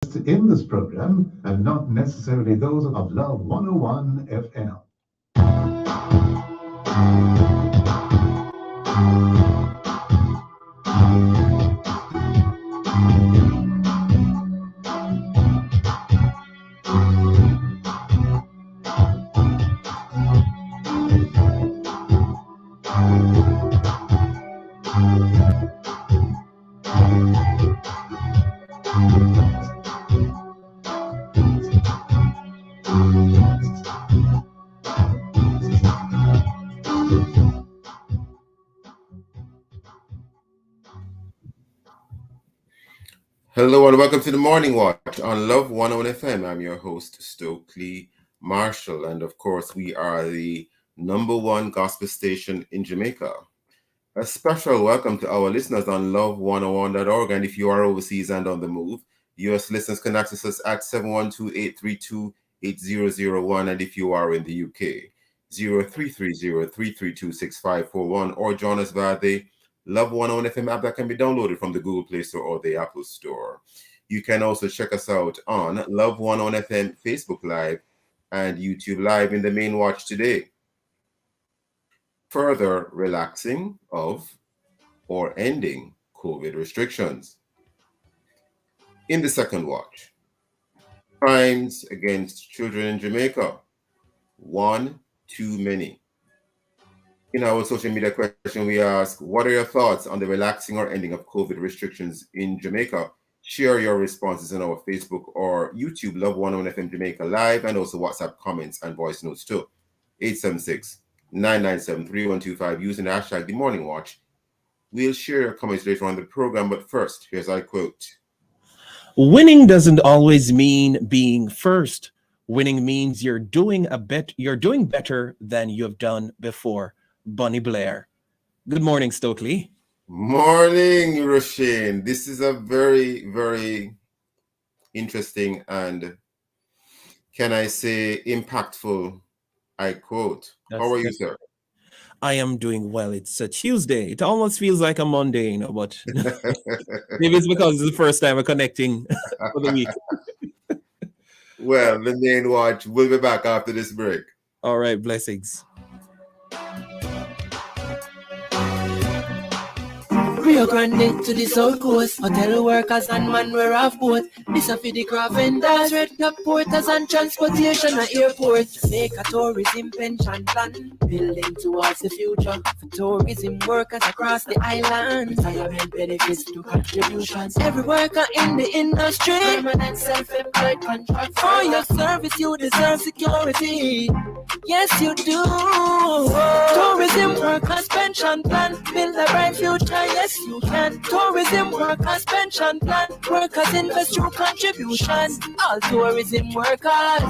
in this program and not necessarily those of Love 101 FM. Hello and welcome to the Morning Watch on Love 101 FM. I'm your host, Stokely Marshall, and of course, we are the number one gospel station in Jamaica. A special welcome to our listeners on love101.org, and if you are overseas and on the move, US listeners can access us at 712-832-8001, and if you are in the UK, 0330-332-6541, or join us via the Love 101 FM app that can be downloaded from the Google Play Store or the Apple Store. You can also check us out on Love 101 FM Facebook Live and YouTube Live in the main watch today. Further relaxing of or ending COVID restrictions. In the second watch, crimes against children in Jamaica, one too many. In our social media question, we ask, what are your thoughts on the relaxing or ending of COVID restrictions in Jamaica? Share your responses on our Facebook or YouTube Love 101 FM Jamaica Live, and also WhatsApp comments and voice notes too. 876-997-3125 using the hashtag The Morning Watch. We'll share your comments later on the program, but first, here's our quote. Winning doesn't always mean being first. Winning means you're doing better than you've done before. Bunny Blair. Good morning, Stokely. Morning, Roshane. This is a very, very interesting and, can I say, impactful, I quote. How are you, sir? I am doing well. It's a Tuesday. It almost feels like a Monday, but maybe it's because it's the first time we're connecting for the week. Well, the main watch will be back after this break. All right, blessings. Rio Grande to the South Coast, hotel workers and man wear off boat. This a for the craft vendors, red cap porters and transportation at airport. Jamaica tourism pension plan, building towards the future. For tourism workers across the island, retirement benefits to contributions. Every worker in the industry, permanent self-employed contract. For your service you deserve security. Yes you do. Tourism workers pension plan, build a bright future. Yes you can. Tourism workers pension plan, workers invest through contribution. All tourism workers,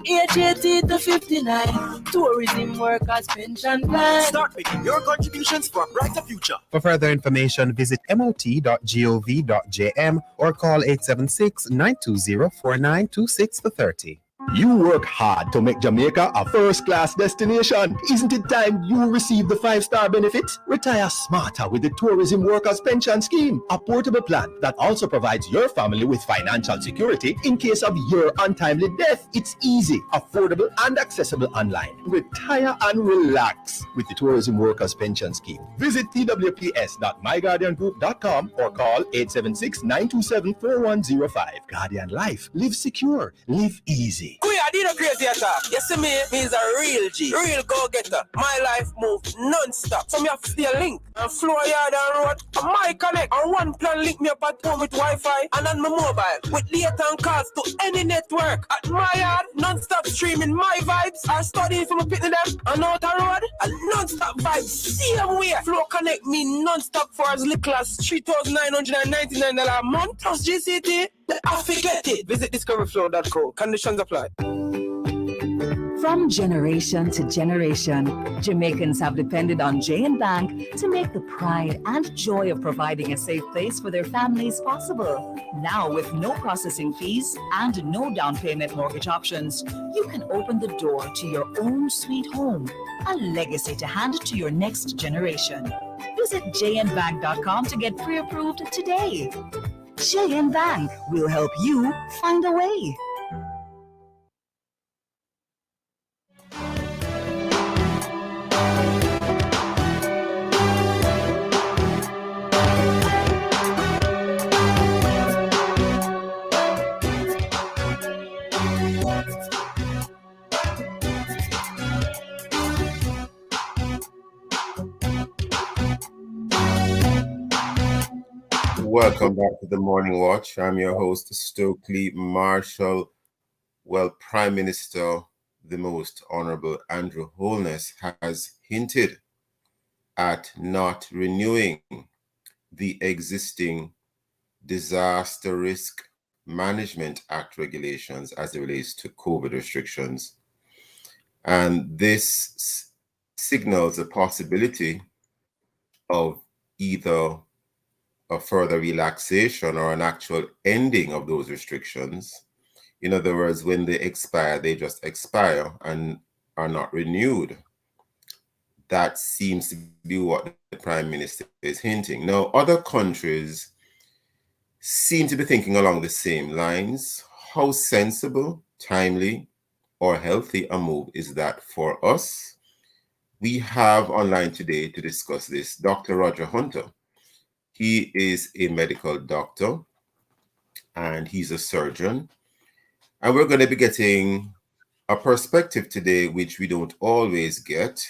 age 80 to 59. Tourism workers pension plan. Start making your contributions for a brighter future. For further information, visit mot.gov.jm or call 876-920-4926 for 30. You work hard to make Jamaica a first-class destination. Isn't it time you receive the 5-star benefits? Retire smarter with the Tourism Workers Pension Scheme, a portable plan that also provides your family with financial security in case of your untimely death. It's easy, affordable, and accessible online. Retire and relax with the Tourism Workers Pension Scheme. Visit twps.myguardiangroup.com or call 876-927-4105. Guardian Life. Live secure. Live easy. I did a crazy attack. You see me, he's a real G, real go-getter. My life moves non-stop. So me have to link and floor yard and road. My connect and one plan link me up at home with Wi-Fi and on my mobile with data and calls to any network. At my yard, non-stop streaming my vibes. I studying from a pit them and out the road. A non-stop vibes. Same way. Flow connect me non-stop for as little as $3,999 a month plus GCT. I forget it. Visit discoverflow.co. Conditions apply. From generation to generation, Jamaicans have depended on J&B Bank to make the pride and joy of providing a safe place for their families possible. Now, with no processing fees and no down payment mortgage options, you can open the door to your own sweet home, a legacy to hand to your next generation. Visit jnbank.com to get pre-approved today. J&M Bank will help you find a way. Welcome back to the Morning Watch. I'm your host, Stokely Marshall. Well, Prime Minister, the Most Honorable Andrew Holness, has hinted at not renewing the existing Disaster Risk Management Act regulations as it relates to COVID restrictions. And this signals a possibility of either a further relaxation or an actual ending of those restrictions. In other words, when they expire, they just expire and are not renewed. That seems to be what the Prime Minister is hinting. Now, other countries seem to be thinking along the same lines. How sensible, timely, or healthy a move is that for us? We have online today to discuss this Dr. Roger Hunter. He is a medical doctor and he's a surgeon. And we're going to be getting a perspective today, which we don't always get.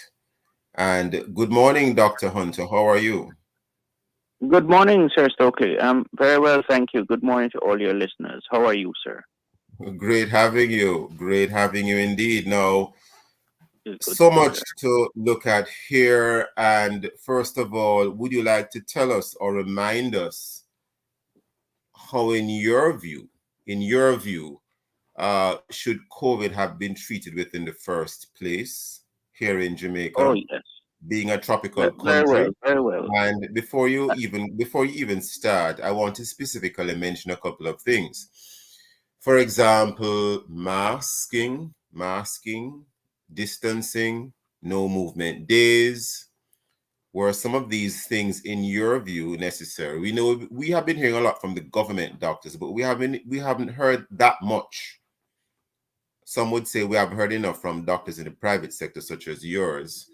And good morning, Dr. Hunter. How are you? Good morning, Sir Stokely. I'm very well, thank you. Good morning to all your listeners. How are you, sir? Great having you. Great having you indeed. Now, so much to look at here. And first of all, would you like to tell us or remind us how, in your view, should COVID have been treated with in the first place here in Jamaica? Oh, yes. Being a tropical country. Very well, very well. And before you even start, I want to specifically mention a couple of things. For example, masking, distancing, no movement days. Were some of these things, in your view, necessary? We know we have been hearing a lot from the government doctors, but we haven't heard that much. Some would say we haven't heard enough from doctors in the private sector, such as yours.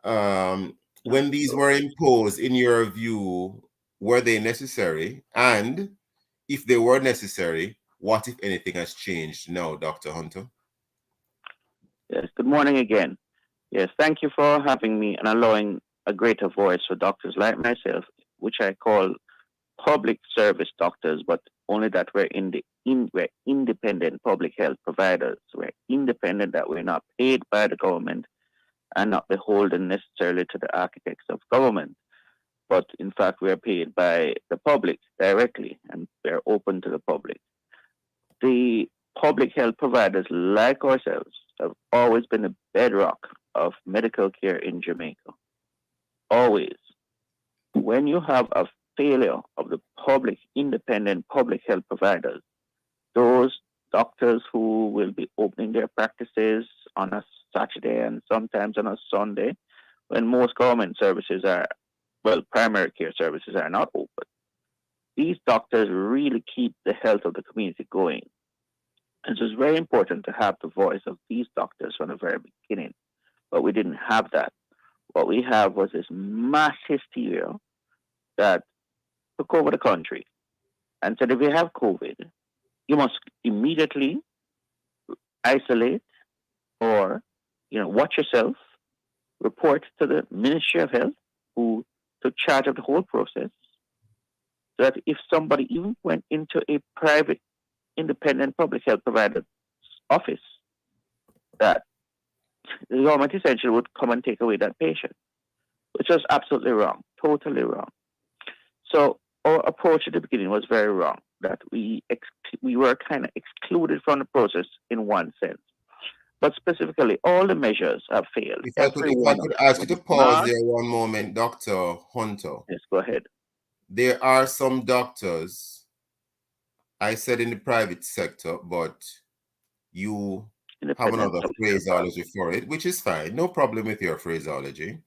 When these were imposed, in your view, were they necessary? And if they were necessary, what, if anything, has changed now, Dr. Hunter? Yes, good morning again. Yes, thank you for having me and allowing a greater voice for doctors like myself, which I call public service doctors, but only that we're independent public health providers. We're independent, that we're not paid by the government and not beholden necessarily to the architects of government. But in fact, we're paid by the public directly, and we're open to the public. The public health providers like ourselves have always been the bedrock of medical care in Jamaica. Always. When you have a failure of the public, independent public health providers, those doctors who will be opening their practices on a Saturday and sometimes on a Sunday, when most government services primary care services are not open, these doctors really keep the health of the community going. And so it's very important to have the voice of these doctors from the very beginning. But we didn't have that. What we have was this mass hysteria that took over the country and said, if you have COVID, you must immediately isolate or, watch yourself, report to the Ministry of Health, who took charge of the whole process, so that if somebody even went into a private, independent public health provider's office, that the government essentially would come and take away that patient, which was absolutely wrong, totally wrong. So our approach at the beginning was very wrong, that we were kind of excluded from the process in one sense. But specifically, all the measures have failed. If I could ask you to pause there one moment, Dr. Hunter. Yes, go ahead. There are some doctors, I said in the private sector, but you have another phraseology for it, which is fine. No problem with your phraseology.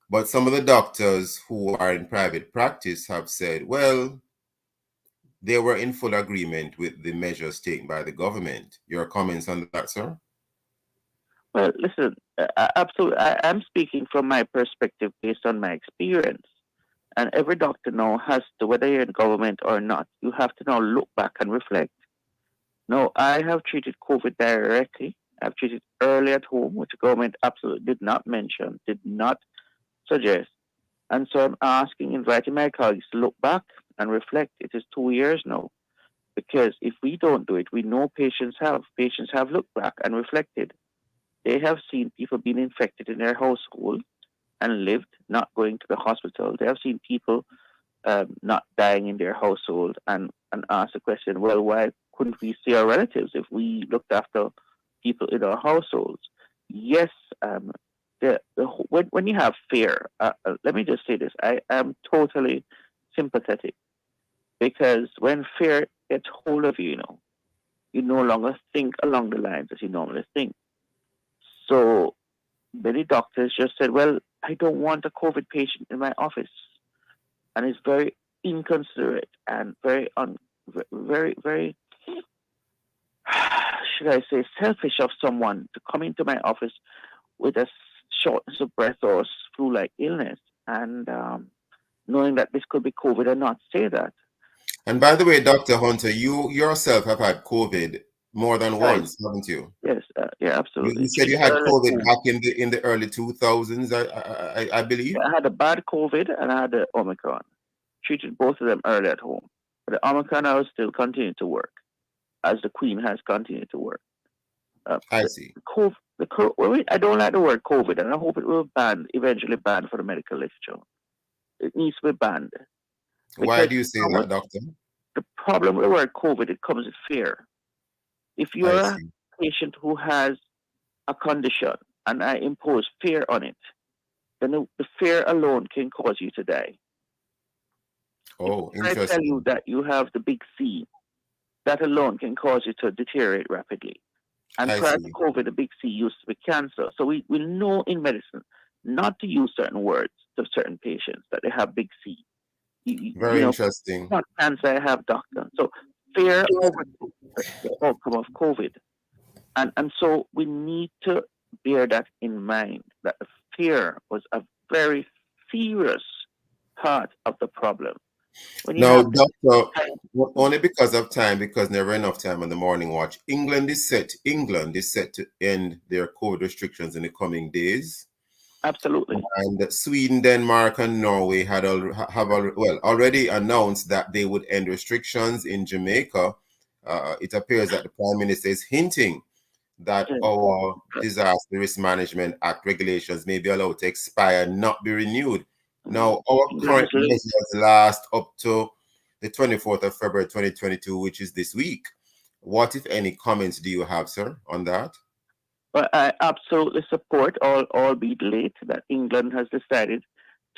But some of the doctors who are in private practice have said, well, they were in full agreement with the measures taken by the government. Your comments on that, sir? Well, listen, absolutely. I'm speaking from my perspective based on my experience. And every doctor now has to, whether you're in government or not, you have to now look back and reflect. No, I have treated COVID directly. I've treated early at home, which the government absolutely did not mention, did not suggest. And so I'm asking, inviting my colleagues to look back and reflect. It is 2 years now. Because if we don't do it, we know patients have. Patients have looked back and reflected. They have seen people being infected in their household and lived, not going to the hospital. They have seen people not dying in their household and asked the question, well, why couldn't we see our relatives if we looked after people in our households? Yes, when you have fear, let me just say this, I am totally sympathetic, because when fear gets hold of you, you no longer think along the lines as you normally think. So many doctors just said, well, I don't want a COVID patient in my office. And it's very inconsiderate and very, very, should I say, selfish of someone to come into my office with a shortness of breath or flu-like illness and knowing that this could be COVID and not say that. And by the way, Dr. Hunter, you yourself have had COVID more than once, haven't you? Yes, yeah, absolutely. You said you had COVID back in the early 2000s, I believe. Yeah, I had a bad COVID and I had the Omicron. Treated both of them early at home. But the Omicron, I was still continuing to work, as the Queen has continued to work. I see. I don't like the word COVID, and I hope it will eventually banned for the medical literature. It needs to be banned. Why do you say that, doctor? The problem with the word COVID, it comes with fear. If you're a patient who has a condition and I impose fear on it, then the fear alone can cause you to die. Oh, if interesting. I tell you that you have the big C, that alone can cause you to deteriorate rapidly. And prior to COVID, the big C used to be cancer. So we know in medicine not to use certain words to certain patients that they have big C. Very interesting. Not cancer, I have doctor. So fear over the outcome of COVID. And so we need to bear that in mind, that the fear was a very serious part of the problem. Now, doctor, only because of time, because never enough time on the morning watch, England is set to end their COVID restrictions in the coming days. Absolutely. And Sweden, Denmark, and Norway have already announced that they would end restrictions. In Jamaica, it appears that the Prime Minister is hinting that our Disaster Risk Management Act regulations may be allowed to expire and not be renewed. Now, our current measures last up to the 24th of February 2022, which is this week. What, if any, comments do you have, sir, on that? Well, I absolutely support, albeit late, that England has decided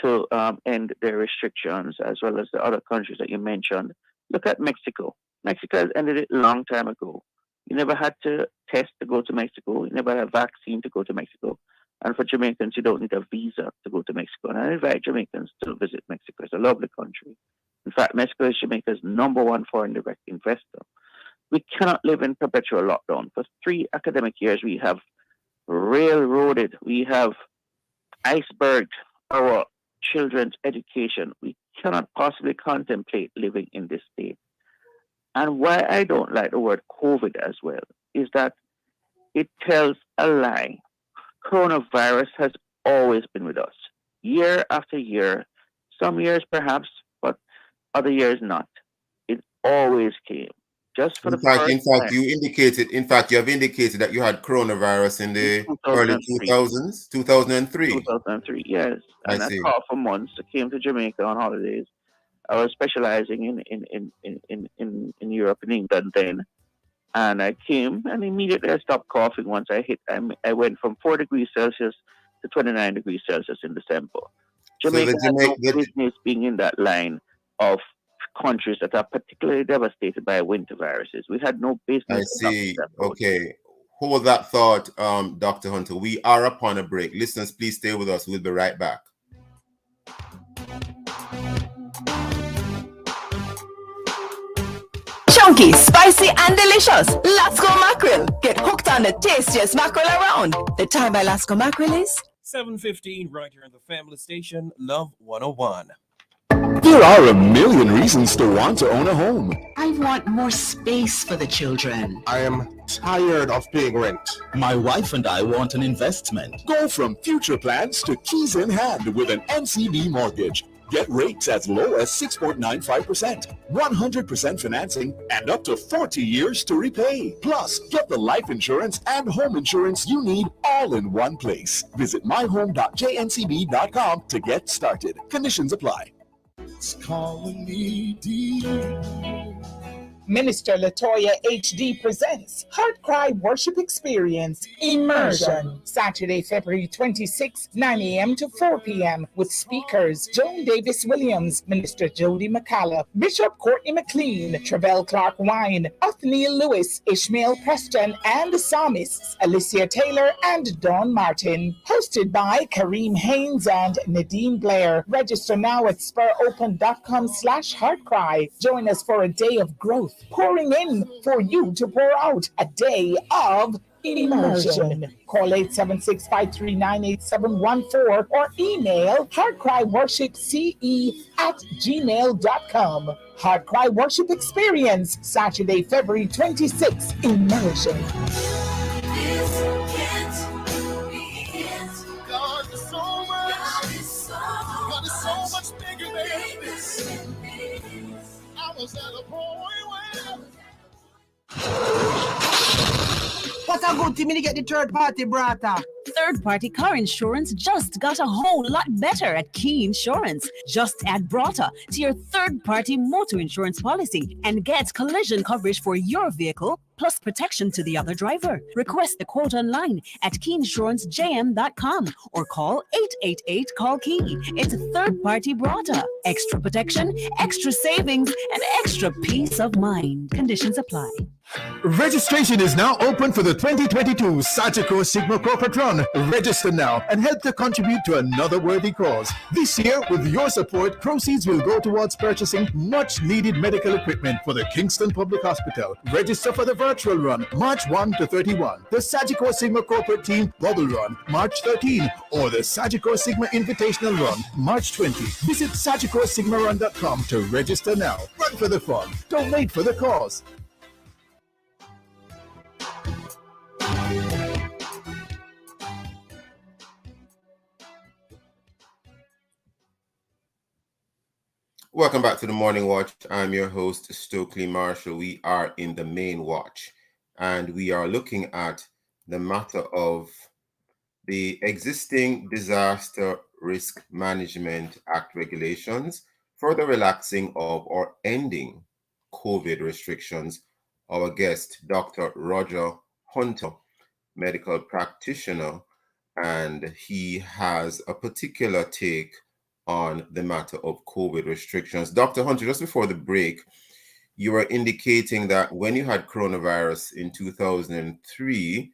to end their restrictions, as well as the other countries that you mentioned. Look at Mexico. Mexico has ended it a long time ago. You never had to test to go to Mexico. You never had a vaccine to go to Mexico. And for Jamaicans, you don't need a visa to go to Mexico. And I invite Jamaicans to visit Mexico. It's a lovely country. In fact, Mexico is Jamaica's #1 foreign direct investor. We cannot live in perpetual lockdown. For 3 academic years, we have railroaded, we have iceberged our children's education. We cannot possibly contemplate living in this state. And why I don't like the word COVID as well is that it tells a lie. Coronavirus has always been with us, year after year. Some years perhaps, but other years not. It always came. Just for in fact, you have indicated that you had coronavirus in the early 2000s, 2003. 2003, yes. And I called for months. I came to Jamaica on holidays. I was specializing in Europe and England then. And I came and immediately I stopped coughing once I went from 4 degrees Celsius to 29 degrees Celsius in December. Jamaica has no business being in that line of countries that are particularly devastated by winter viruses. We had no business. I see. Okay. Hold that thought, Dr. Hunter. We are upon a break. Listeners, please stay with us. We'll be right back. Chunky, spicy, and delicious. Lasco mackerel. Get hooked on the tastiest mackerel around. The time by Lasco mackerel is 7:15 right here on the Family Station, Love 101. There are a million reasons to want to own a home. I want more space for the children. I am tired of paying rent. My wife and I want an investment. Go from future plans to keys in hand with an NCB mortgage. Get rates as low as 6.95%, 100% financing, and up to 40 years to repay. Plus, get the life insurance and home insurance you need all in one place. Visit myhome.jncb.com to get started. Conditions apply. It's calling me deep. Minister Latoya HD presents Heart Cry Worship Experience Immersion, Saturday, February 26, 9 a.m. to 4 p.m. with speakers Joan Davis Williams, Minister Jody McCalla, Bishop Courtney McLean, Travell Clark Wine, Othniel Lewis, Ishmael Preston, and the psalmists Alicia Taylor and Dawn Martin. Hosted by Kareem Haynes and Nadine Blair. Register now at spuropen.com/heartcry. Join us for a day of growth, pouring in for you to pour out, a day of immersion. Call 876-539-8714 or email heartcryworshipce@gmail.com. Heart Cry Worship Experience, Saturday, February 26th, immersion. God is so much bigger than this. I was at a point where. What a good thing to get the third party, brata. third-party car insurance just got a whole lot better at Key Insurance. Just add Brata to your third-party motor insurance policy and get collision coverage for your vehicle plus protection to the other driver. Request the quote online at keyinsurancejm.com or call 888-CALL-KEY. It's a third-party Brata. Extra protection, extra savings, and extra peace of mind. Conditions apply. Registration is now open for the 2022 Sagicor Sigma Corporate Run. Register now and help to contribute to another worthy cause. This year, with your support, proceeds will go towards purchasing much-needed medical equipment for the Kingston Public Hospital. Register for the virtual run, March 1 to 31. The Sagicor Sigma Corporate Team Bubble Run, March 13. Or the Sagicor Sigma Invitational Run, March 20. Visit SagicorSigmaRun.com to register now. Run for the fun. Don't wait for the cause. Welcome back to the Morning Watch. I'm your host, Stokely Marshall. We are in the main watch, and we are looking at the matter of the existing Disaster Risk Management Act regulations, further relaxing of or ending COVID restrictions. Our guest, Dr. Roger Hunter, medical practitioner, and he has a particular take on the matter of COVID restrictions. Dr. Hunter, just before the break, you were indicating that when you had coronavirus in 2003,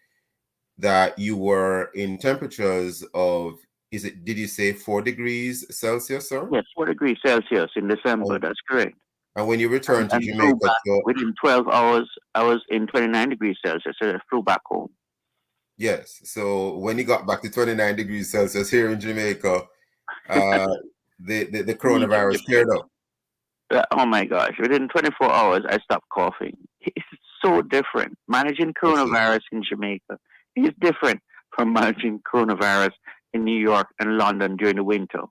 that you were in temperatures of, did you say 4 degrees Celsius, sir? Yes, 4 degrees Celsius in December, that's correct. And when you returned to Jamaica, within 12 hours, I was in 29 degrees Celsius, so I flew back home. Yes, so when you got back to 29 degrees Celsius here in Jamaica, the coronavirus cleared up. Oh my gosh, within 24 hours, I stopped coughing. It's so different. Managing coronavirus in Jamaica is different from managing coronavirus in New York and London during the winter.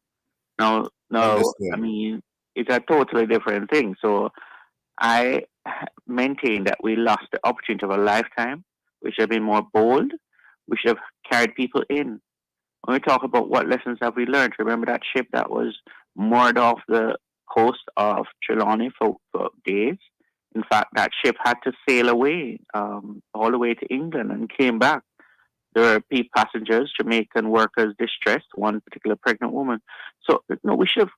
Now, I mean, it's a totally different thing. So I maintain that we lost the opportunity of a lifetime. We should have been more bold. We should have carried people in. When we talk about what lessons have we learned, remember that ship that was moored off the coast of Trelawney for days? In fact, that ship had to sail away all the way to England and came back. There were passengers, Jamaican workers distressed, one particular pregnant woman. So, no, we should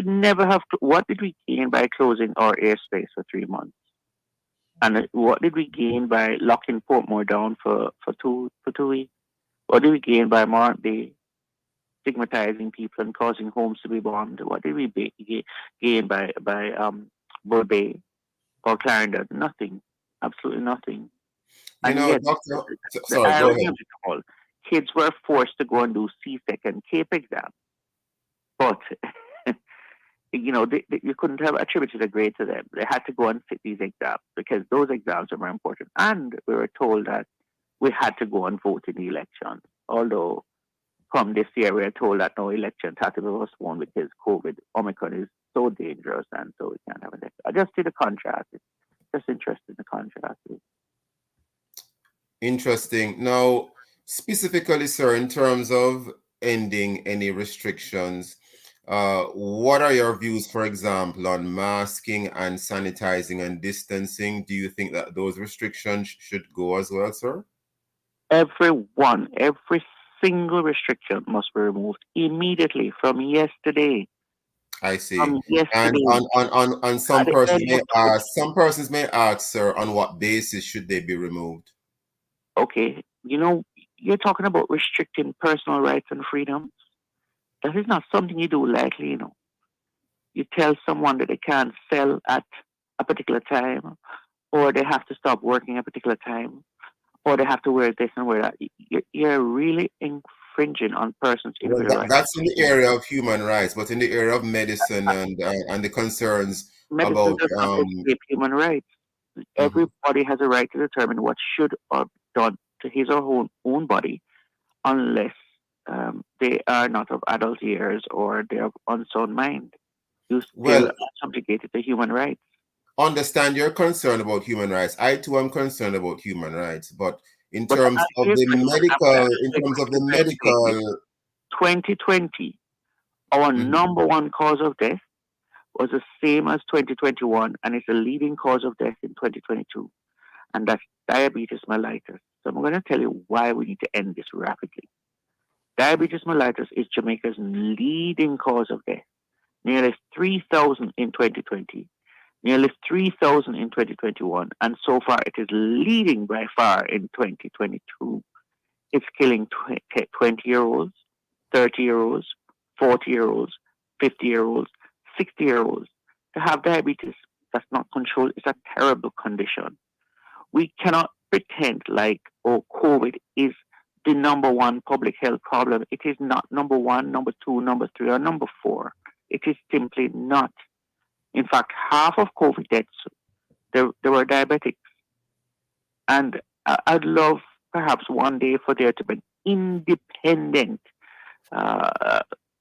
never have. What did we gain by closing our airspace for 3 months? And what did we gain by locking Portmore down for 2 weeks? What did we gain by Mark Day stigmatizing people and causing homes to be bombed? What did we gain by Bull Bay? or Clarendon? Nothing. Absolutely nothing. You And know, yet, Doctor. the Sorry, go irony ahead. of it all, kids were forced to go and do CSEC and CAPE exams. But, you know, you couldn't have attributed a grade to them. They had to go and sit these exams because those exams are more important. And we were told that we had to go and vote in the elections. Although, from this year, we are told that no elections had to be postponed because COVID, Omicron is so dangerous and so we can't have an election. I just see the contrast. It's just interesting, the contrast. Interesting. Now, specifically, sir, in terms of ending any restrictions, what are your views, for example, on masking and sanitizing and distancing? Do you think that those restrictions should go as well, sir? Every single restriction must be removed immediately from yesterday. I see. From yesterday. And some persons may ask, sir, on what basis should they be removed? Okay, you know, you're talking about restricting personal rights and freedoms. That is not something you do lightly, you know. You tell someone that they can't sell at a particular time, or they have to stop working at a particular time, or they have to wear this and wear that. You're really infringing on persons' individual rights. That's in the area of human rights, but in the area of medicine and the concerns medicine about does not escape human rights. Everybody has a right to determine what should or done to his or her own body, unless they are not of adult years or they are unsound mind. You still are subjugated to human rights. Understand you're concerned about human rights. I too am concerned about human rights, but in terms of the medical, 2020, our number one cause of death was the same as 2021, and it's the leading cause of death in 2022, and that's diabetes mellitus. So I'm going to tell you why we need to end this rapidly. Diabetes mellitus is Jamaica's leading cause of death. Nearly 3,000 in 2020, nearly 3,000 in 2021, and so far it is leading by far in 2022. It's killing 20-year-olds, 30-year-olds, 40-year-olds, 50-year-olds, 60-year-olds. To have diabetes that's not controlled is a terrible condition. We cannot pretend like, COVID is the number one public health problem. It is not number one, number two, number three, or number four. It is simply not. In fact, half of COVID deaths, they were diabetics. And I'd love perhaps one day for there to be an independent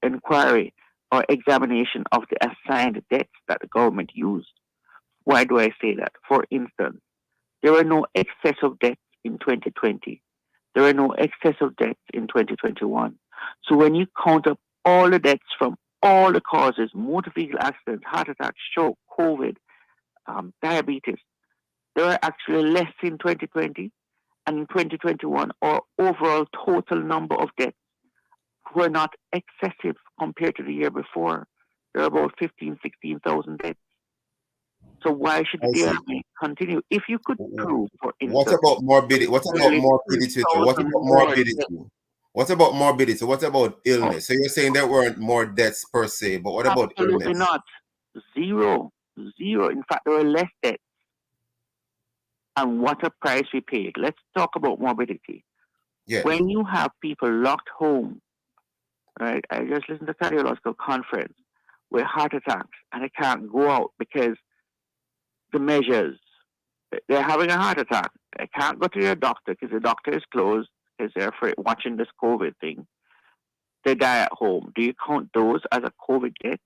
inquiry or examination of the assigned deaths that the government used. Why do I say that? For instance, there were no excessive deaths in 2020. There were no excessive deaths in 2021. So when you count up all the deaths from all the causes, motor vehicle accidents, heart attack, stroke, COVID, diabetes, there were actually less in 2020. And in 2021, our overall total number of deaths were not excessive compared to the year before. There are about 16,000 deaths. So why should the ARMA continue? If you could prove, for instance... What about morbidity? What about morbidity? What about morbidity? What about illness? So you're saying there weren't more deaths per se, but what about illness? Absolutely not. Zero. In fact, there were less deaths. And what a price we paid. Let's talk about morbidity. Yeah. When you have people locked home, right? I just listened to a cardiological conference with heart attacks, and they can't go out because the measures. They're having a heart attack. They can't go to their doctor because the doctor is closed because they're afraid watching this COVID thing. They die at home. Do you count those as a COVID death?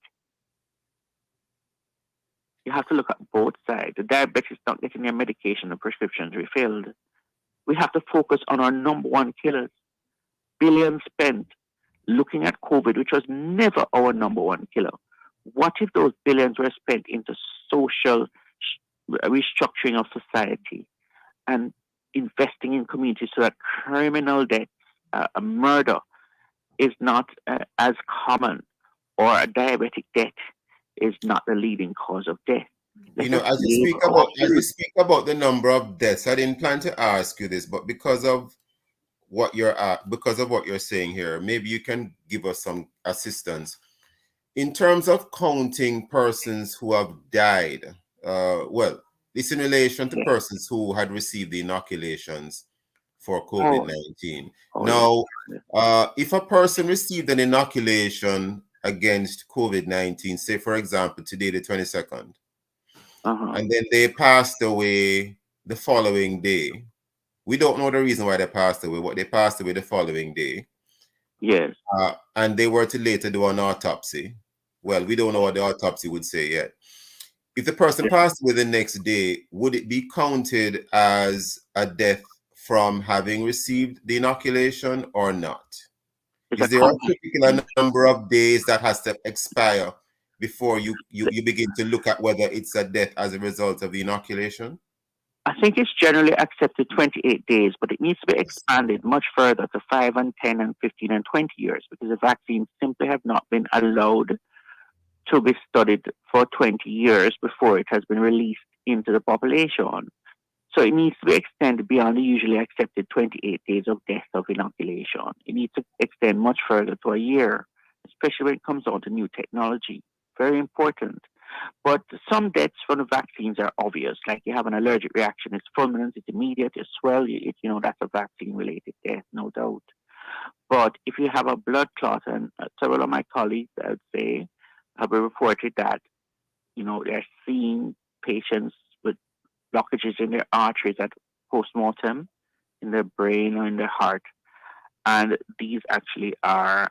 You have to look at both sides. The diabetics not getting their medication and prescriptions refilled. We have to focus on our number one killers. Billions spent looking at COVID, which was never our number one killer. What if those billions were spent into social restructuring of society and investing in communities so that criminal death, murder, is not as common, or a diabetic death is not the leading cause of death? You know, as you speak about the number of deaths, I didn't plan to ask you this, but because of what you're saying here, maybe you can give us some assistance in terms of counting persons who have died. This in relation to Yeah. persons who had received the inoculations for Oh, COVID-19. oh, Now, yeah. if a person received an inoculation against COVID-19, say for example today the 22nd, and then they passed away the following day, we don't know the reason why they passed away, but they passed away the following day. Yes. And they were to later do an autopsy. Well, we don't know what the autopsy would say yet. If the person passed away the next day, would it be counted as a death from having received the inoculation or not? Is there a particular number of days that has to expire before you begin to look at whether it's a death as a result of the inoculation? I think it's generally accepted 28 days, but it needs to be expanded much further to 5 and 10 and 15 and 20 years because the vaccines simply have not been allowed to be studied for 20 years before it has been released into the population. So it needs to be extended beyond the usually accepted 28 days of death of inoculation. It needs to extend much further to a year, especially when it comes down to new technology. Very important. But some deaths from the vaccines are obvious, like you have an allergic reaction, it's fulminant, it's immediate, it's swell, that's a vaccine-related death, no doubt. But if you have a blood clot, and several of my colleagues, I would say, have reported that, they're seeing patients with blockages in their arteries at post-mortem, in their brain or in their heart. And these actually are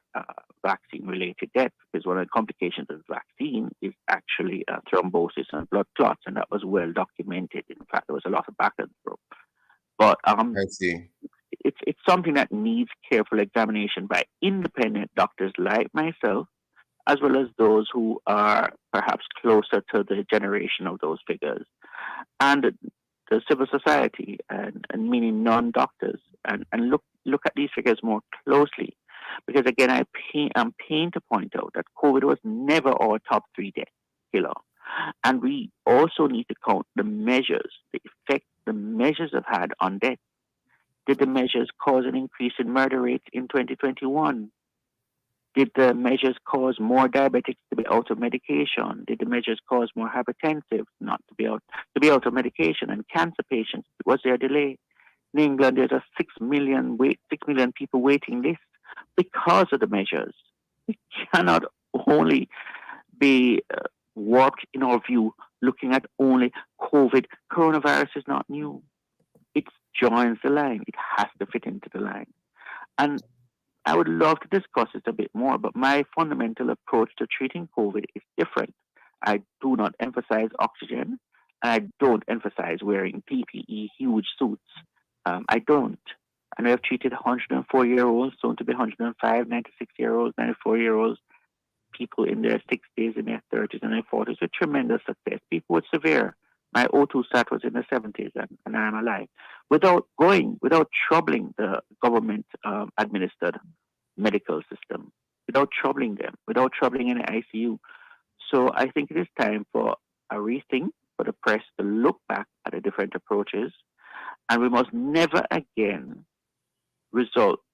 vaccine-related deaths because one of the complications of the vaccine is actually thrombosis and blood clots, and that was well documented. In fact, there was a lot of back and forth. But I see. It's something that needs careful examination by independent doctors like myself, as well as those who are perhaps closer to the generation of those figures, and the civil society, and meaning non-doctors, and look at these figures more closely. Because again, I'm pained to point out that COVID was never our top 3 death killer. And we also need to count the measures, the effect the measures have had on death. Did the measures cause an increase in murder rates in 2021? Did the measures cause more diabetics to be out of medication? Did the measures cause more hypertensives not to be out of medication? And cancer patients, was there a delay? In England, there's a 6 million people waiting list because of the measures. It cannot only be warped in our view, looking at only COVID. Coronavirus is not new. It joins the line. It has to fit into the line. And I would love to discuss it a bit more, but my fundamental approach to treating COVID is different. I do not emphasize oxygen, and I don't emphasize wearing PPE, huge suits. I don't. And I've treated 104-year-olds, soon to be 105, 96-year-olds, 94-year-olds, people in their 60s, in their 30s, and their 40s with tremendous success. People with severe. My O2 stat was in the 70s, and I'm alive. Without troubling the government administered medical system, without troubling them, without troubling any ICU. So I think it is time for a rethink, for the press to look back at the different approaches, and we must never again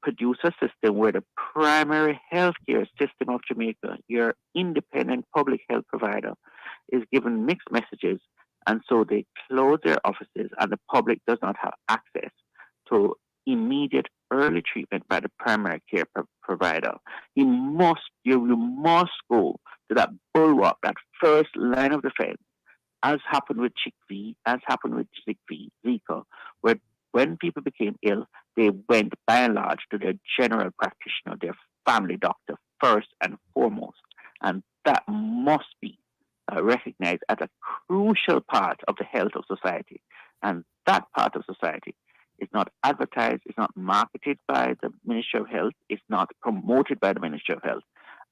produce a system where the primary healthcare system of Jamaica, your independent public health provider, is given mixed messages, and so they close their offices and the public does not have access to immediate early treatment by the primary care provider. You must go to that bulwark, that first line of defense, as happened with Chick-V, as happened with Zika, where when people became ill, they went by and large to their general practitioner, their family doctor, first and foremost. And that must be recognized as a crucial part of the health of society. And that part of society is not advertised, it's not marketed by the Ministry of Health, it's not promoted by the Ministry of Health.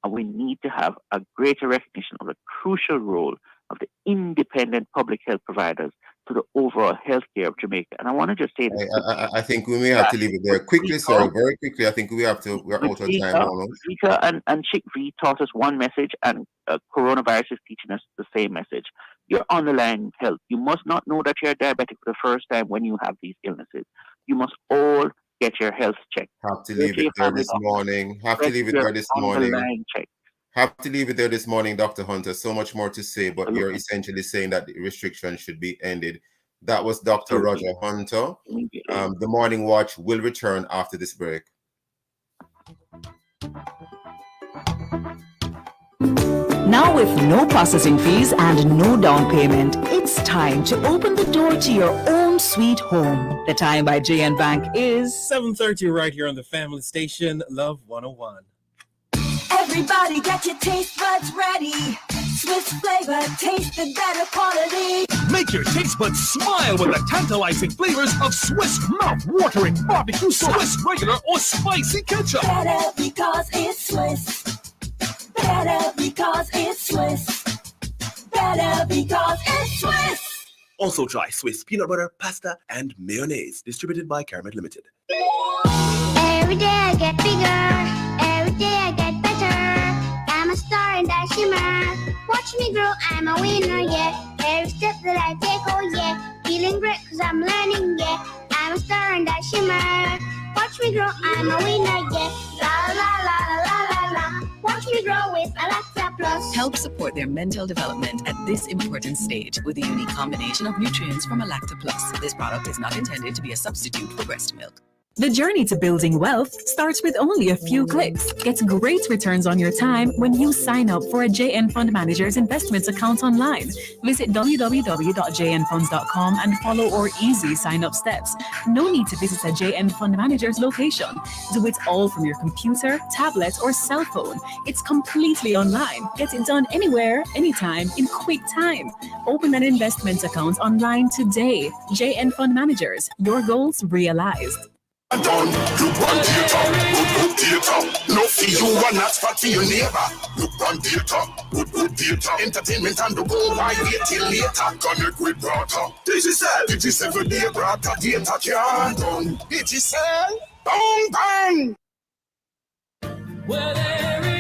And we need to have a greater recognition of the crucial role of the independent public health providers to the overall healthcare of Jamaica. And I want to just say this. I think we may have to leave it there quickly, sir. Very quickly. I think we're out of time almost. Zika and Chick-V taught us one message, and coronavirus is teaching us the same message. Your underlying health. You must not know that you're diabetic for the first time when you have these illnesses. You must all get your health checked. Have to leave it there this morning. Have to leave it there this morning, Dr. Hunter. So much more to say, but you're essentially saying that the restrictions should be ended. That was Dr. Roger Hunter. The Morning Watch will return after this break. Now with no processing fees and no down payment, it's time to open the door to your own sweet home. The time by JN Bank is 7:30 right here on the family station, Love 101. Everybody get your taste buds ready. Swiss flavor, taste the better quality. Make your taste buds smile with the tantalizing flavors of Swiss mouth-watering barbecue sauce, Swiss regular or spicy ketchup. Better because it's Swiss. Better because it's Swiss. Better because it's Swiss. Also try Swiss peanut butter, pasta, and mayonnaise. Distributed by Caramel Limited. Every day I get bigger. Every day I get better. I'm a star and I shimmer. Watch me grow, I'm a winner, yeah. Every step that I take, oh yeah. Feeling great cause I'm learning, yeah. I'm a star and I shimmer. Watch me grow, I'm a winner, yeah. La la la la la la la. Watch me grow with Alacta Plus. Help support their mental development at this important stage with a unique combination of nutrients from Alacta Plus. This product is not intended to be a substitute for breast milk. The journey to building wealth starts with only a few clicks. Get great returns on your time when you sign up for a JN Fund Manager's investments account online. Visit www.jnfunds.com and follow our easy sign-up steps. No need to visit a JN Fund Manager's location. Do it all from your computer, tablet, or cell phone. It's completely online. Get it done anywhere, anytime, in quick time. Open an investment account online today. JN Fund Managers, your goals realized. Done. You run data, good data. No fee, you are not spot for your neighbor. You run data, good data. Entertainment and the go, why wait till later? Connect with Brata. Digicel day Brata, data can't done. Digicel, bang bang. Where there is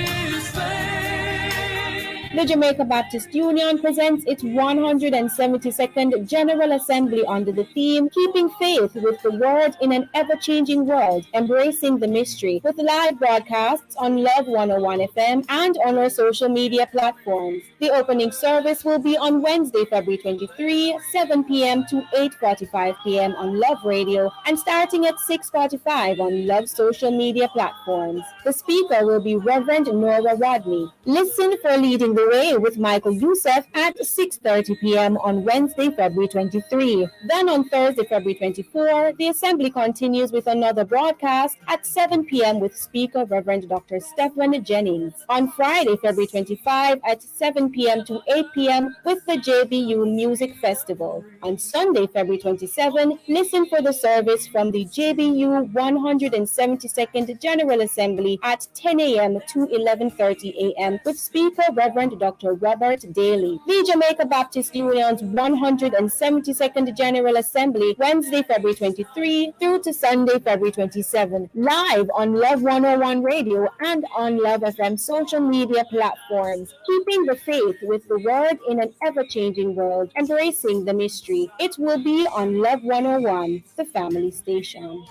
The Jamaica Baptist Union presents its 172nd General Assembly under the theme, Keeping Faith with the Word in an Ever-Changing World, Embracing the Mystery, with live broadcasts on Love 101 FM and on our social media platforms. The opening service will be on Wednesday, February 23, 7 p.m. to 8:45 p.m. on Love Radio and starting at 6:45 on Love social media platforms. The speaker will be Reverend Nora Rodney. Listen for Leading the Way with Michael Youssef at 6:30 p.m. on Wednesday, February 23. Then on Thursday, February 24, the assembly continues with another broadcast at 7 p.m. with speaker Reverend Dr. Stephen Jennings. On Friday, February 25 at 7 p.m. to 8 p.m. with the JBU Music Festival. On Sunday, February 27, listen for the service from the JBU 172nd General Assembly at 10 a.m. to 11:30 a.m. with speaker Reverend Dr. Robert Daly. The Jamaica Baptist Union's 172nd General Assembly, Wednesday, February 23 through to Sunday, February 27, live on Love 101 Radio and on Love FM social media platforms. Keeping the faith with the Word in an ever-changing world, embracing the mystery. It will be on Love 101, the family station.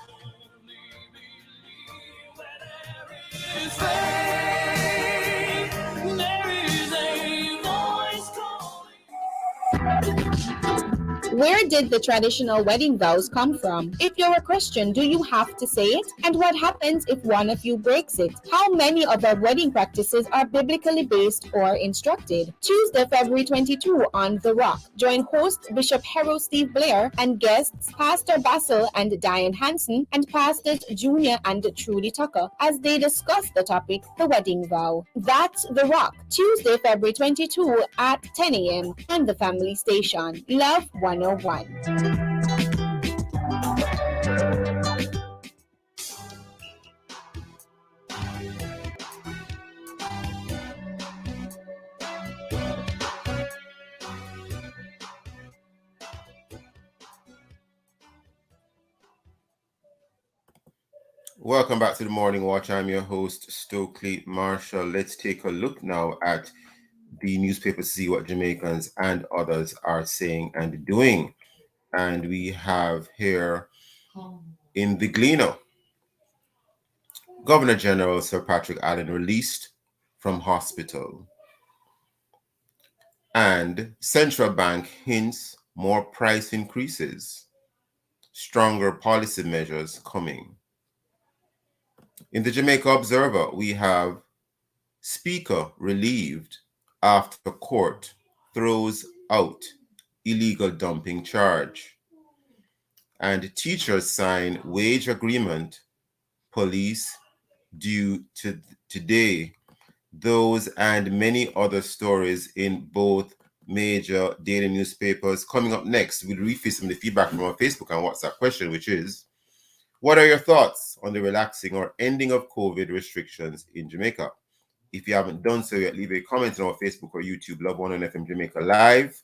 Where did the traditional wedding vows come from? If you're a Christian, do you have to say it? And what happens if one of you breaks it? How many of our wedding practices are biblically based or instructed? Tuesday, February 22 on The Rock. Join host Bishop Harold Steve Blair and guests Pastor Basil and Diane Hansen and Pastors Junior and Trudy Tucker as they discuss the topic, the wedding vow. That's The Rock. Tuesday, February 22 at 10 a.m. on the family station. Love 101. Welcome back to the Morning Watch. I'm your host, Stokely Marshall. Let's take a look now at the newspaper to see what Jamaicans and others are saying and doing. And we have here in the Gleaner, Governor General Sir Patrick Allen released from hospital. And central bank hints more price increases, stronger policy measures coming. In the Jamaica Observer, we have Speaker relieved after court throws out illegal dumping charge. And teachers sign wage agreement, police due to today. Those and many other stories in both major daily newspapers. Coming up next, we'll read some of the feedback from our Facebook and WhatsApp question, which is, what are your thoughts on the relaxing or ending of COVID restrictions in Jamaica? If you haven't done so yet, leave a comment on our Facebook or YouTube, Love 101 FM Jamaica Live,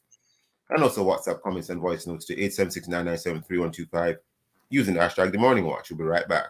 and also WhatsApp comments and voice notes to 876-997-3125 using the hashtag The Morning Watch. We'll be right back.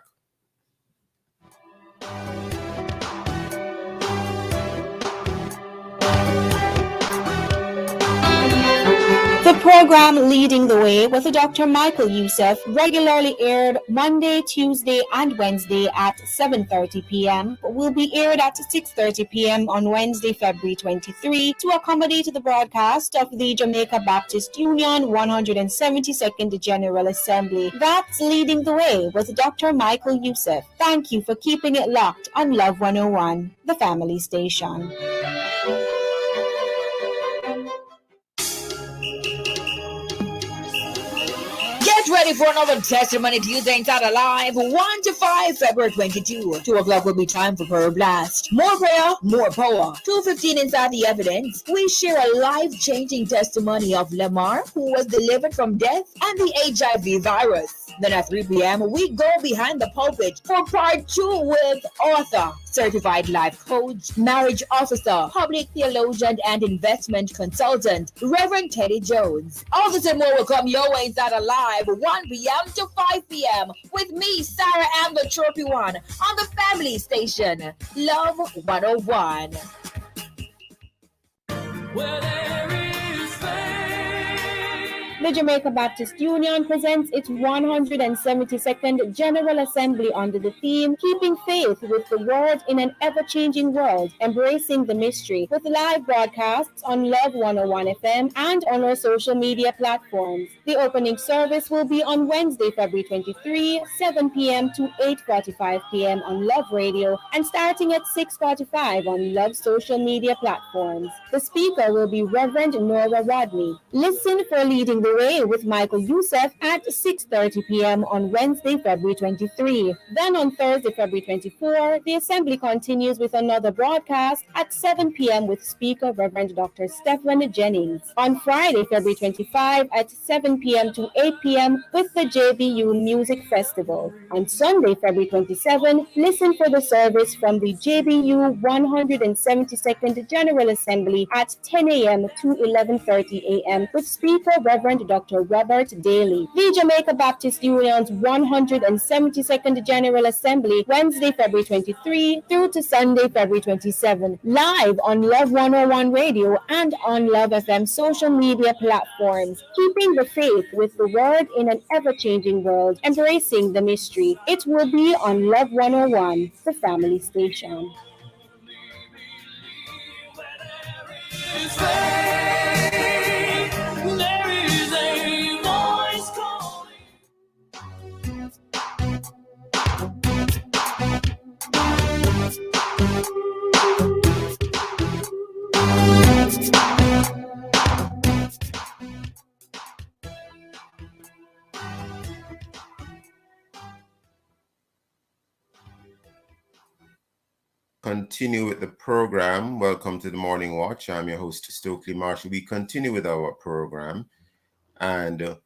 The program Leading the Way with Dr. Michael Youssef regularly aired Monday, Tuesday, and Wednesday at 7:30 p.m. but will be aired at 6:30 p.m. on Wednesday, February 23 to accommodate the broadcast of the Jamaica Baptist Union 172nd General Assembly. That's Leading the Way with Dr. Michael Youssef. Thank you for keeping it locked on Love 101, the family station. Get ready for another Testimony Tuesday inside Alive, 1 to 5, February 22. 2 o'clock will be time for Prayer Blast. More prayer, more power. 2:15 inside the evidence, we share a life-changing testimony of Lamar, who was delivered from death and the HIV virus. Then at 3 p.m., we go behind the pulpit for part 2 with author, certified life coach, marriage officer, public theologian, and investment consultant, Reverend Teddy Jones. All this and more will come your way inside Alive, 1 p.m. to 5 p.m. with me, Sarah Ann, the Trophy One, on the family station, Love 101. The Jamaica Baptist Union presents its 172nd General Assembly under the theme, Keeping Faith with the Word in an Ever-Changing World, Embracing the Mystery, with live broadcasts on Love 101 FM and on our social media platforms. The opening service will be on Wednesday, February 23, 7 p.m. to 8:45 p.m. on Love Radio and starting at 6:45 on Love social media platforms. The speaker will be Reverend Nora Rodney. Listen for Leading the Way with Michael Youssef at 6:30 p.m. on Wednesday, February 23. Then on Thursday, February 24, the assembly continues with another broadcast at 7 p.m. with speaker Reverend Dr. Stephen Jennings. On Friday, February 25 at 7 p.m. to 8 p.m. with the JBU Music Festival. On Sunday, February 27, listen for the service from the JBU 172nd General Assembly at 10 a.m. to 11:30 a.m. with speaker Reverend Dr. Robert Daly. The Jamaica Baptist Union's 172nd General Assembly, Wednesday, February 23 through to Sunday, February 27, live on Love 101 Radio and on Love FM social media platforms. Keeping the faith with the Word in an ever-changing world, embracing the mystery. It will be on Love 101, the family station. Continue with the program. Welcome to the Morning Watch. I'm your host, Stokely Marshall. We continue with our program, and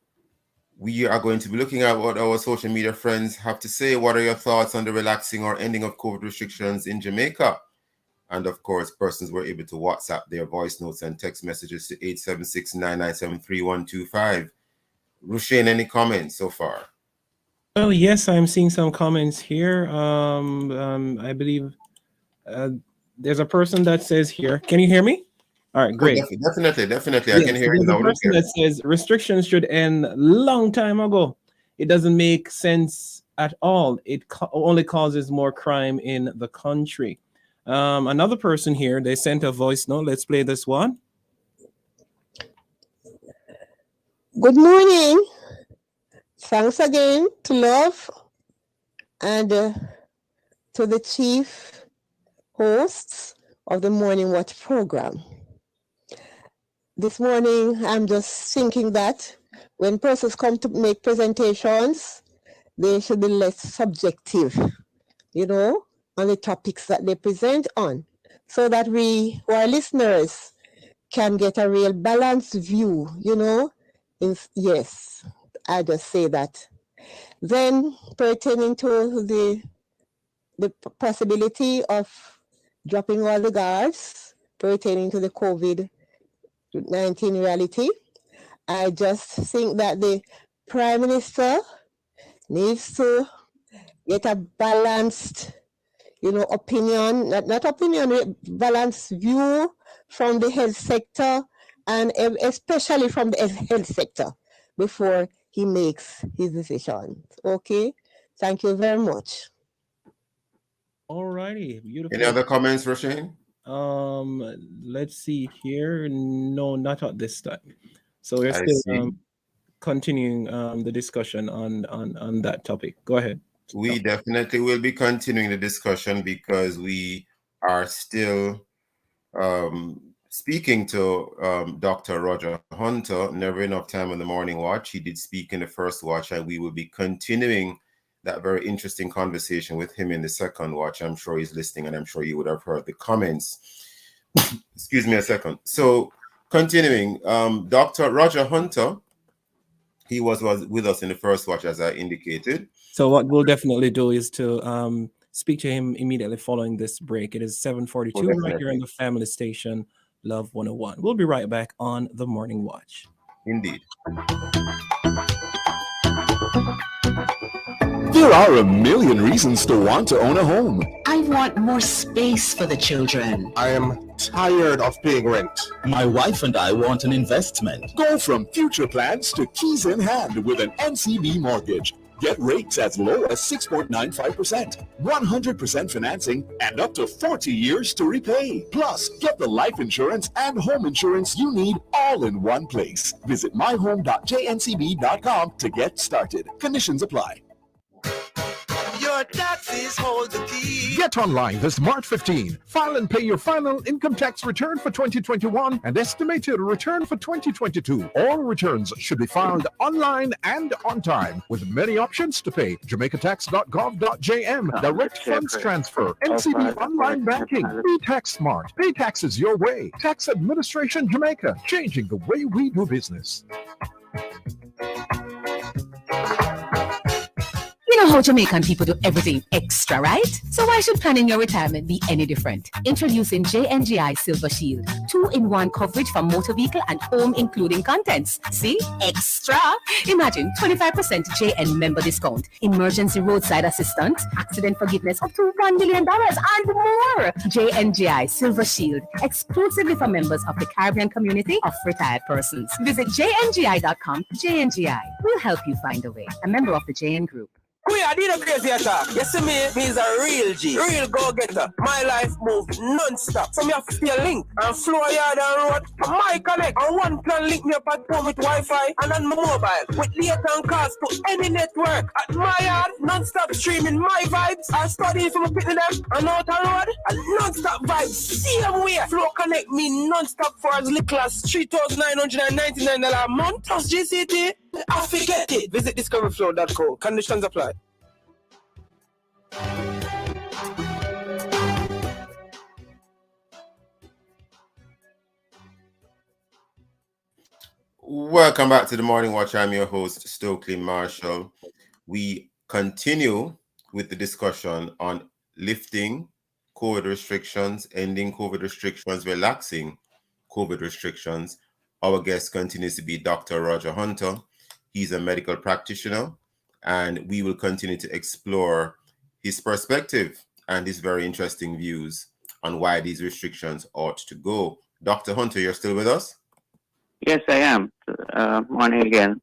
we are going to be looking at what our social media friends have to say. What are your thoughts on the relaxing or ending of COVID restrictions in Jamaica? And of course, persons were able to WhatsApp their voice notes and text messages to 876-997-3125. Rushane, any comments so far? Oh, yes, I'm seeing some comments here. I believe there's a person that says here, can you hear me? All right, great. Oh, definitely. I can hear you now. There's a person that says restrictions should end long time ago. It doesn't make sense at all. It only causes more crime in the country. Another person here, they sent a voice note. Let's play this one. Good morning. Thanks again to Love and to the chief hosts of the Morning Watch program. This morning, I'm just thinking that when persons come to make presentations, they should be less subjective, on the topics that they present on, so that we, who are listeners, can get a real balanced view, Yes, I just say that. Then, pertaining to the possibility of dropping all the guards, pertaining to the COVID-19 reality, I just think that the Prime Minister needs to get a balanced, opinion, not opinion, balanced view from the health sector, and especially from the health sector, before he makes his decisions. Okay? Thank you very much. All righty. Beautiful. Any other comments, Roshane? Let's see here. No, not at this time. So we're I still see. continuing the discussion on that topic. Go ahead. We definitely will be continuing the discussion because we are still speaking to Dr. Roger Hunter. Never enough time on the Morning Watch. He did speak in the first watch, and we will be continuing that very interesting conversation with him in the second watch. I'm sure he's listening, and I'm sure you would have heard the comments. Excuse me a second. So continuing, Dr. Roger Hunter, he was with us in the first watch, as I indicated. So what we'll definitely do is to speak to him immediately following this break. It is 7:42 right here on the family station, Love 101. We'll be right back on the Morning Watch. Indeed. There are a million reasons to want to own a home. I want more space for the children. I am tired of paying rent. My wife and I want an investment. Go from future plans to keys in hand with an NCB mortgage. Get rates as low as 6.95%, 100% financing, and up to 40 years to repay. Plus, get the life insurance and home insurance you need all in one place. Visit myhome.jncb.com to get started. Conditions apply. Your taxes hold the key. Get online this March 15. File and pay your final income tax return for 2021 and estimated return for 2022. All returns should be filed online and on time with many options to pay. JamaicaTax.gov.jm, direct funds transfer, NCB online banking, Be Tax Smart. Pay taxes your way. Tax Administration Jamaica, changing the way we do business. You know how Jamaican people do everything extra, right? So why should planning your retirement be any different? Introducing JNGI Silver Shield. 2-in-1 coverage for motor vehicle and home including contents. See? Extra! Imagine 25% JN member discount, emergency roadside assistance, accident forgiveness up to $1 million and more! JNGI Silver Shield. Exclusively for members of the Caribbean community of retired persons. Visit jngi.com. JNGI will help you find a way. A member of the JN Group. We are doing a crazy attack. You see me, me's a real G, real go-getter. My life move non-stop. So me have to a link and floor yard and road. My connect and one plan link me up at home with Wi-Fi and on my mobile with data and calls to any network. At my yard, non-stop streaming my vibes. I study from a pit them and out the road and non-stop vibes. Same way. Flow connect me non-stop for as little as $3,999 a month plus GCT. I forget it. Visit discoverflow.co. Conditions apply. Welcome back to the Morning Watch. I'm your host, Stokely Marshall. We continue with the discussion on lifting COVID restrictions, ending COVID restrictions, relaxing COVID restrictions. Our guest continues to be Dr. Roger Hunter. He's a medical practitioner, and we will continue to explore his perspective and his very interesting views on why these restrictions ought to go. Dr. Hunter, you're still with us? Yes, I am. Morning again.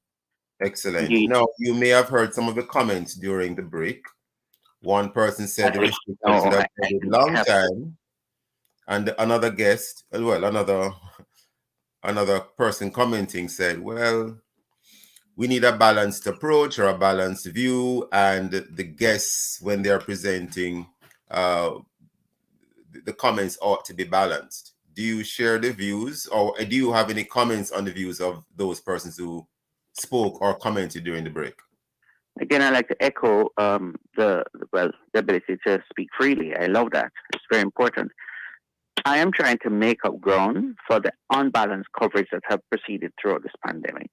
Excellent. Indeed. Now, you may have heard some of the comments during the break. One person said the restrictions should have been a long time And another guest, well, another person commenting said, well, we need a balanced approach or a balanced view, and the guests, when they're presenting, the comments ought to be balanced. Do you share the views, or do you have any comments on the views of those persons who spoke or commented during the break? Again, I like to echo the ability to speak freely. I love that. It's very important. I am trying to make up ground for the unbalanced coverage that have proceeded throughout this pandemic,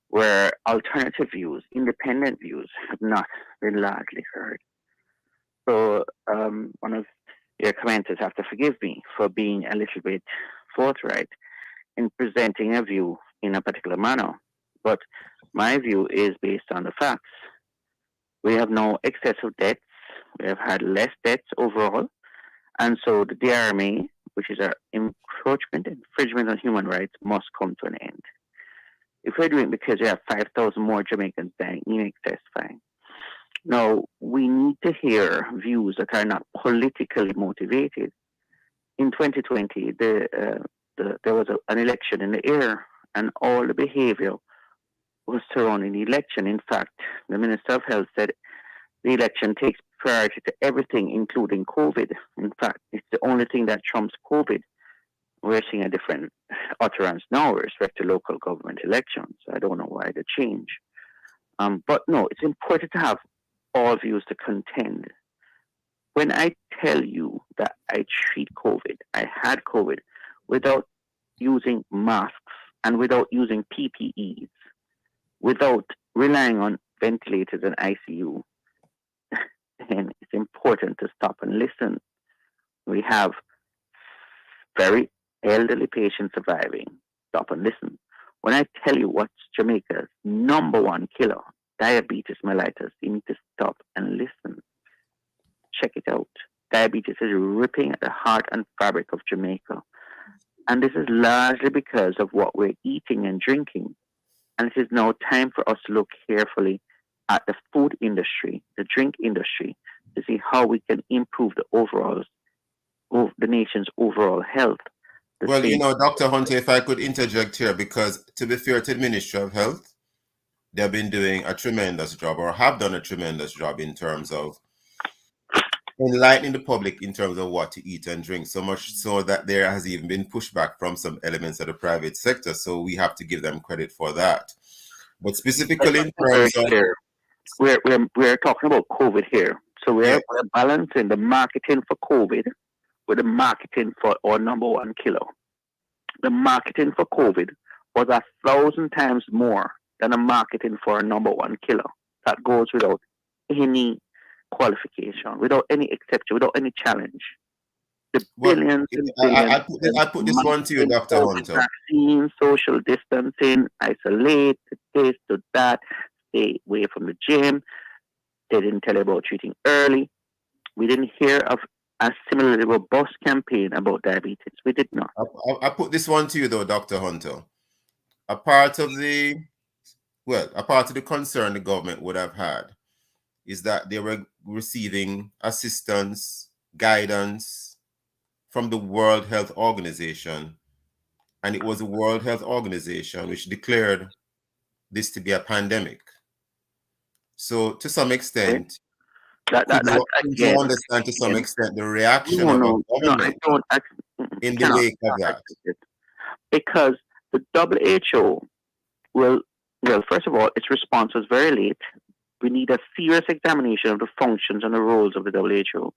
where alternative views, independent views, have not been largely heard. So one of your commenters have to forgive me for being a little bit forthright in presenting a view in a particular manner. But my view is based on the facts. We have no excessive deaths. We have had less deaths overall. And so the DRMA, which is an encroachment, infringement on human rights, must come to an end. If we're doing it because we have 5,000 more Jamaicans dying in excess, fine. Now, we need to hear views that are not politically motivated. In 2020, there was an election in the air, and all the behavior was surrounding the election. In fact, the Minister of Health said the election takes priority to everything, including COVID. In fact, it's the only thing that trumps COVID. We're seeing a different utterance now with respect to local government elections. I don't know why the change. But no, it's important to have all views to contend. When I tell you that I treat COVID, I had COVID without using masks and without using PPEs, without relying on ventilators and ICU, then it's important to stop and listen. We have very elderly patients surviving. Stop and listen. When I tell you what's Jamaica's #1 killer, diabetes mellitus, you need to stop and listen. Check it out. Diabetes is ripping at the heart and fabric of Jamaica. And this is largely because of what we're eating and drinking. And it is now time for us to look carefully at the food industry, the drink industry, to see how we can improve the nation's overall health. Well, you know, Dr. Hunter, if I could interject here, because to be fair to the Ministry of Health, they've been doing a tremendous job, or have done a tremendous job in terms of enlightening the public in terms of what to eat and drink, so much so that there has even been pushback from some elements of the private sector. So we have to give them credit for that. But specifically in terms of... We're talking about COVID here. So we're balancing the marketing for COVID with the marketing for our #1 killer. The marketing for COVID was 1,000 times more than the marketing for a #1 killer. That goes without any qualification, without any exception, without any challenge. The billions and billions. I put this one to you, Dr. Hunter. Vaccine, social distancing, isolate, this, to that, stay away from the gym. They didn't tell you about treating early. We didn't hear of a similarly robust campaign about diabetes. We did not. I put this one to you, though, Dr. Hunter. A part of the concern the government would have had is that they were receiving assistance, guidance from the World Health Organization. And it was the World Health Organization which declared this to be a pandemic. So to some extent, you understand to some extent the reaction of the government in the wake of that. Because the WHO well, first of all, its response was very late. We need a serious examination of the functions and the roles of the WHO.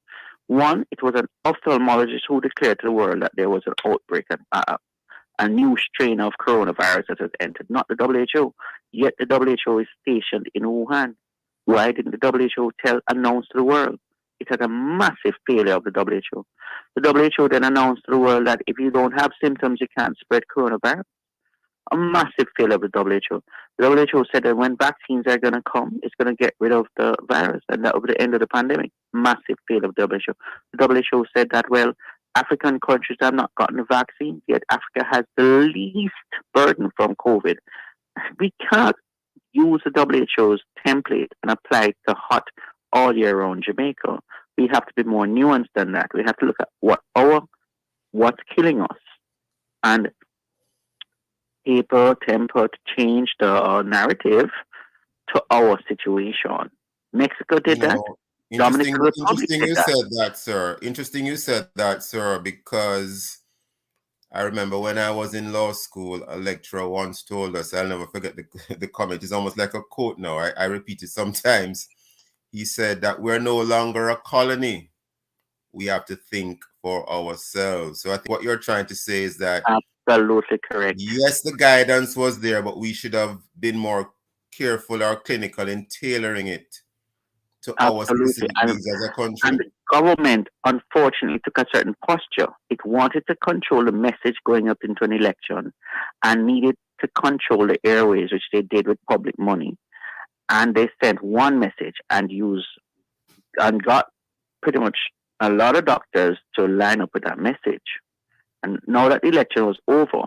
One, it was an ophthalmologist who declared to the world that there was an outbreak, a new strain of coronavirus that has entered, not the WHO. Yet the WHO is stationed in Wuhan. Why didn't the WHO announce to the world? It had a massive failure of the WHO. The WHO then announced to the world that if you don't have symptoms, you can't spread coronavirus. A massive failure of the WHO. The WHO said that when vaccines are going to come, it's going to get rid of the virus, and that will be the end of the pandemic. Massive failure of the WHO. The WHO said that, well, African countries have not gotten the vaccine, yet Africa has the least burden from COVID. We cannot use the WHO's template and apply it to hot all year round Jamaica. We have to be more nuanced than that. We have to look at what our what's killing us. And people attempt to change the narrative to our situation. Mexico did that. Interesting, Dominican Republic interesting did you that. said that, sir. Interesting you said that, sir, because I remember when I was in law school, a lecturer once told us, I'll never forget the comment, it's almost like a quote now, I repeat it sometimes. He said that we're no longer a colony. We have to think for ourselves. So I think what you're trying to say is that absolutely correct. Yes, the guidance was there, but we should have been more careful or clinical in tailoring it to our specific needs as a country. And the government, unfortunately, took a certain posture. It wanted to control the message going up into an election and needed to control the airways, which they did with public money. And they sent one message and got pretty much a lot of doctors to line up with that message. And now that the election was over,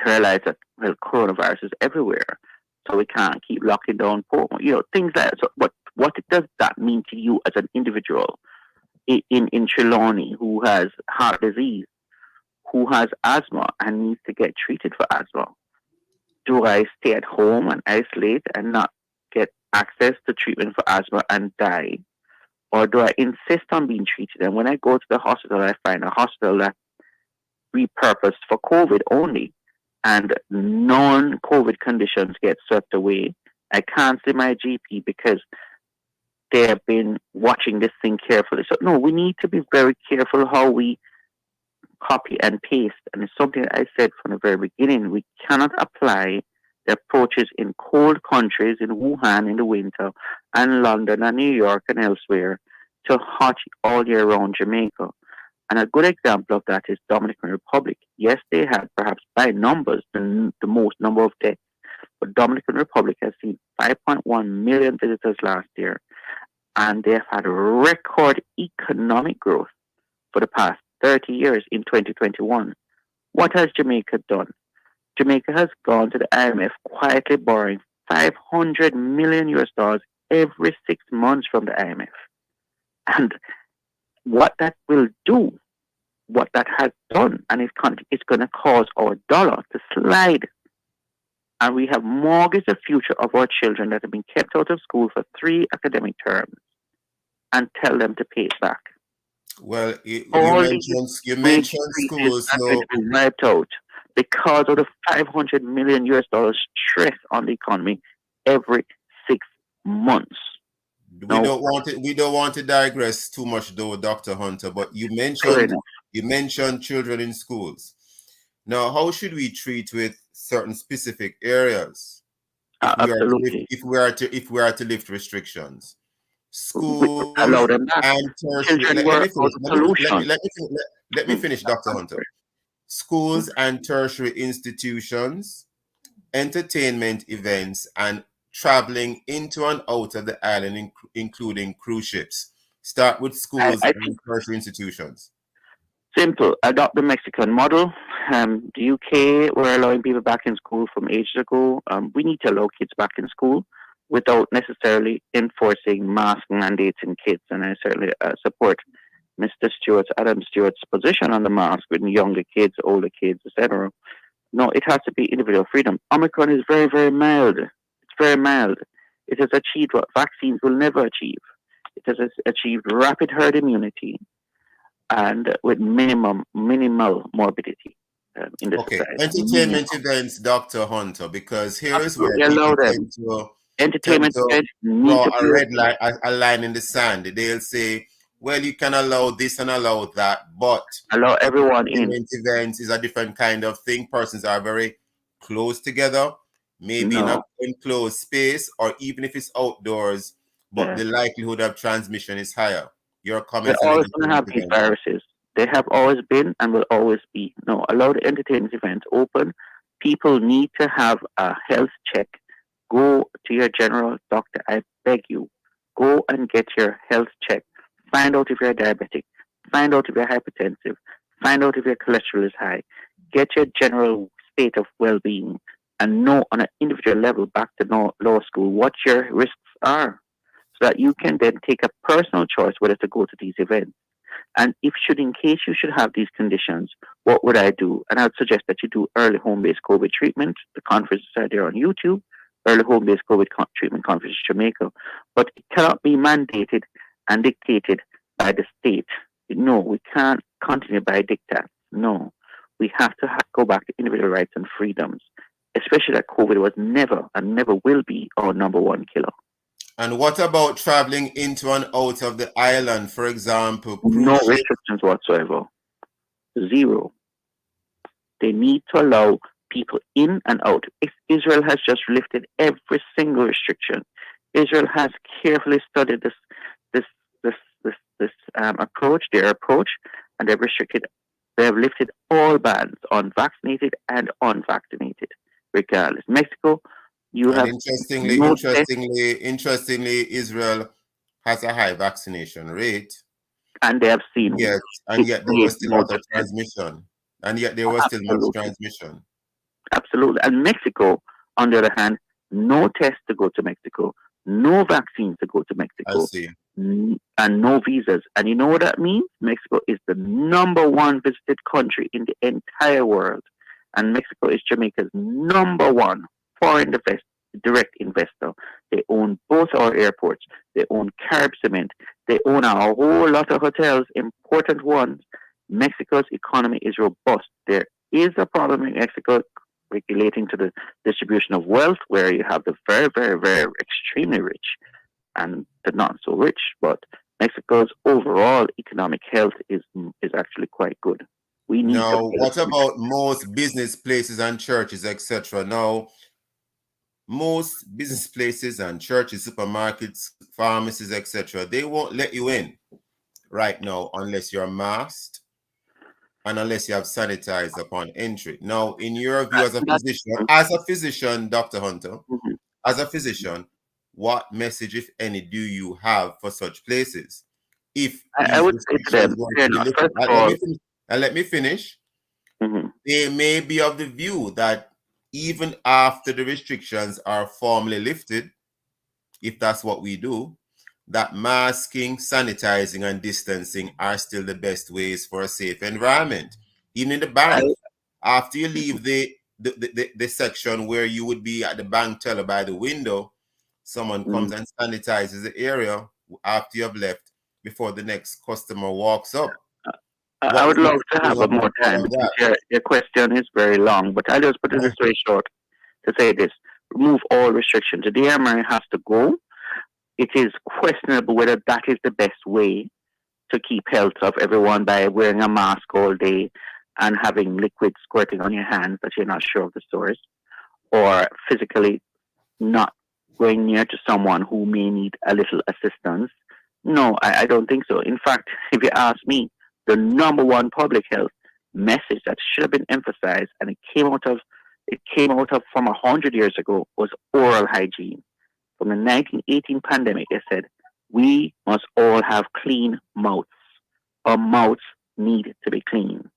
realized that, well, coronavirus is everywhere. So we can't keep locking down, things like that. So, what does that mean to you as an individual in Trelawney who has heart disease, who has asthma and needs to get treated for asthma? Do I stay at home and isolate and not get access to treatment for asthma and die? Or do I insist on being treated? And when I go to the hospital, I find a hospital that's repurposed for COVID only, and non-COVID conditions get swept away. I can't see my GP because they have been watching this thing carefully. So no, we need to be very careful how we copy and paste. And it's something that I said from the very beginning. We cannot apply the approaches in cold countries, in Wuhan in the winter, and London and New York and elsewhere, to hot all year round Jamaica. And a good example of that is Dominican Republic. Yes, they had perhaps by numbers the most number of deaths, but Dominican Republic has seen 5.1 million visitors last year, and they have had record economic growth for the past 30 years in 2021. What has Jamaica done? Jamaica has gone to the IMF quietly borrowing $500 million every 6 months from the IMF. And what that will do, what that has done, and it's going to cause our dollar to slide. And we have mortgaged the future of our children that have been kept out of school for 3 academic terms and tell them to pay it back. Well, you mentioned schools. So wiped out because of the $500 million stress on the economy every 6 months. We don't want to digress too much, though, Dr. Hunter. But you mentioned children in schools. Now, how should we treat with certain specific areas if we are to lift restrictions? Schools and tertiary. Let me finish, Dr. Hunter. Schools and tertiary institutions, entertainment events, and traveling into and out of the island, including cruise ships. Start with schools and tertiary institutions. Simple. Adopt the Mexican model. The UK, we're allowing people back in school from ages ago. We need to allow kids back in school without necessarily enforcing mask mandates in kids. And I certainly support Mr. Adam Stewart's position on the mask with younger kids, older kids, etc. No, it has to be individual freedom. Omicron is very, very mild. It's very mild. It has achieved what vaccines will never achieve. It has achieved rapid herd immunity and with minimal morbidity in the society. Entertainment events, Dr. Hunter, because here is where entertainment events draw a line in the sand. They'll say, well, you can allow this and allow that, but allow everyone in. Events is a different kind of thing. Persons are very close together, maybe in an enclosed space, or even if it's outdoors, but the likelihood of transmission is higher. Your comments. They're always going to have these viruses. They have always been and will always be. No, allow the entertainment events open. People need to have a health check. Go to your general doctor. I beg you, go and get your health check. Find out if you're diabetic. Find out if you're hypertensive. Find out if your cholesterol is high. Get your general state of well-being and know on an individual level back to law school what your risks are, so that you can then take a personal choice whether to go to these events. And in case you should have these conditions, what would I do? And I'd suggest that you do early home-based COVID treatment. The conferences are there on YouTube. Early home-based COVID treatment conference in Jamaica. But it cannot be mandated and dictated by the state. No, we can't continue by diktats. No, we have to go back to individual rights and freedoms, especially that COVID was never and never will be our number one killer. And what about traveling into and out of the island, for example? No restrictions whatsoever. Zero. They need to allow people in and out. Israel has just lifted every single restriction. Israel has carefully studied this approach, their approach, and they have lifted all bans on vaccinated and unvaccinated, regardless. Mexico, interestingly, Israel has a high vaccination rate. And they have seen. Yes, and yet there was still a lot of transmission. Absolutely. And Mexico, on the other hand, no tests to go to Mexico, no vaccines to go to Mexico. I see. And no visas. And you know what that means? Mexico is the number one visited country in the entire world. And Mexico is Jamaica's number one foreign direct investor. They own both our airports. They own Carib Cement. They own a whole lot of hotels, important ones. Mexico's economy is robust. There is a problem in Mexico relating to the distribution of wealth, where you have the very, very, very extremely rich and the not so rich. But Mexico's overall economic health is actually quite good. We need. Now, what about most business places and churches, etc.? Now, most business places and churches, supermarkets, pharmacies, etc., they won't let you in right now unless you're masked and unless you have sanitized upon entry. Now, in your view as a physician, Dr. Hunter, as a physician, what message, if any, do you have for such places? If I would say to them, let me finish. They may be of the view that even after the restrictions are formally lifted, if that's what we do, that masking, sanitizing, and distancing are still the best ways for a safe environment. Even in the bank, after you leave the section where you would be at the bank teller by the window, someone comes and sanitizes the area after you have left before the next customer walks up. I would love to have more time. Your question is very long, but I'll just put it this way short to say this. Remove all restrictions. The DMRA has to go. It is questionable whether that is the best way to keep health of everyone by wearing a mask all day and having liquid squirting on your hands that you're not sure of the source, or physically not going near to someone who may need a little assistance. No, I don't think so. In fact, if you ask me, the number one public health message that should have been emphasized, and it came out of from 100 years ago, was oral hygiene. From the 1918 pandemic, they said, we must all have clean mouths. Our mouths need to be clean.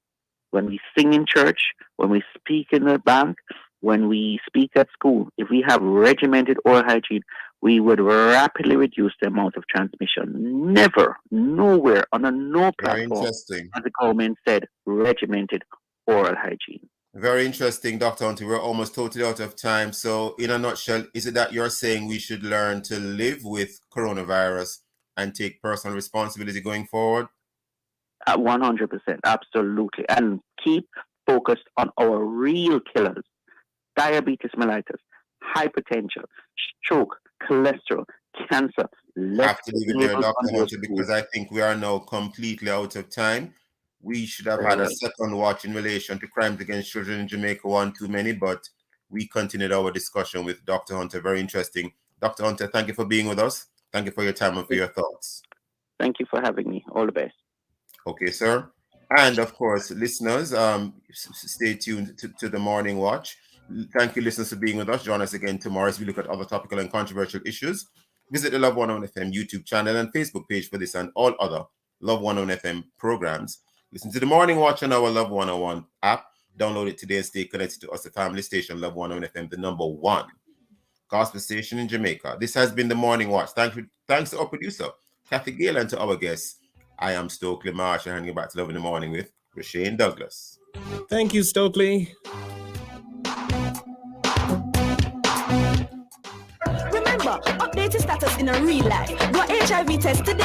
When we sing in church, when we speak in the bank, when we speak at school, if we have regimented oral hygiene, we would rapidly reduce the amount of transmission. Never, nowhere, on no platform, as the government said, regimented oral hygiene. Very interesting, Dr. Hunter. We're almost totally out of time. So, in a nutshell, is it that you're saying we should learn to live with coronavirus and take personal responsibility going forward? 100%, absolutely. And keep focused on our real killers. Diabetes mellitus, hypertension, stroke, cholesterol, cancer. I have to leave it there, Dr. Hunter, because I think we are now completely out of time. We should have had a second watch in relation to crimes against children in Jamaica, one too many, but we continued our discussion with Dr. Hunter. Very interesting. Dr. Hunter, thank you for being with us. Thank you for your time and for your thoughts. Thank you for having me. All the best. Okay, sir. And of course, listeners, stay tuned to the Morning Watch. Thank you, listeners, for being with us. Join us again tomorrow as we look at other topical and controversial issues. Visit the Love 101 FM YouTube channel and Facebook page for this and all other Love 101 FM programs. Listen to the Morning Watch on our Love 101 app. Download it today and stay connected to us, the family station, Love 101 FM, the number one gospel station in Jamaica. This has been the Morning Watch. Thanks to our producer, Kathy Gale, and to our guests, I am Stokely Marsh, and handing you back to Love in the Morning with Rashane Douglas. Thank you, Stokely. Remember, update your status in a real life. Go HIV test today